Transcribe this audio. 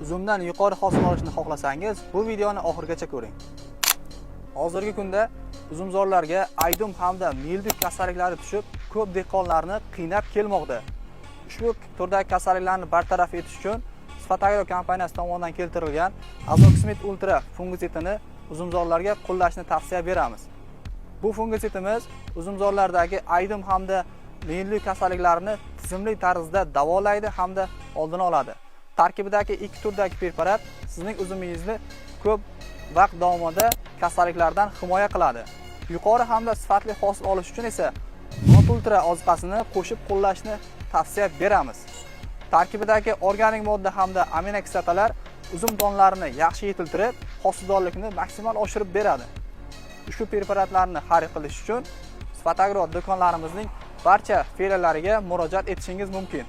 uzumdan yuqori hosil olishni xohlasangiz, bu videoni oxirigacha ko'ring. Hozirgi kunda uzumzorlarga aydum hamda mildiy kasalliklari tushib, ko'p dehqonlarni qiynab kelmoqda. Ushbu turdagi kasalliklarni bartaraf etish uchun Sfatagro kompaniyasi tomonidan keltirilgan Azoximid Ultra fungitsidini uzumzorlarga qo'llashni tavsiya beramiz. Bu fungitsidimiz uzumzorlardagi aydum hamda mildiy kasalliklarini tizimli tarzda davolaydi hamda oldini oladi. Tarkibidagi ikki turdagi preparat sizning uzumingizni ko'p vaqt davomida kasalliklardan himoya qiladi. Yuqori hamda sifatli hosil olish uchun esa Ultra oziqasini qo'shib qo'llashni tavsiya beramiz. Tarkibidagi organik modda hamda aminokislotalar uzum donlarini yaxshi yetiltirib, hosildorlikni maksimal oshirib beradi. Ushbu preparatlarni xarid qilish uchun Sfatagro do'konlarimizning barcha filiyallariga murojaat etishingiz mumkin.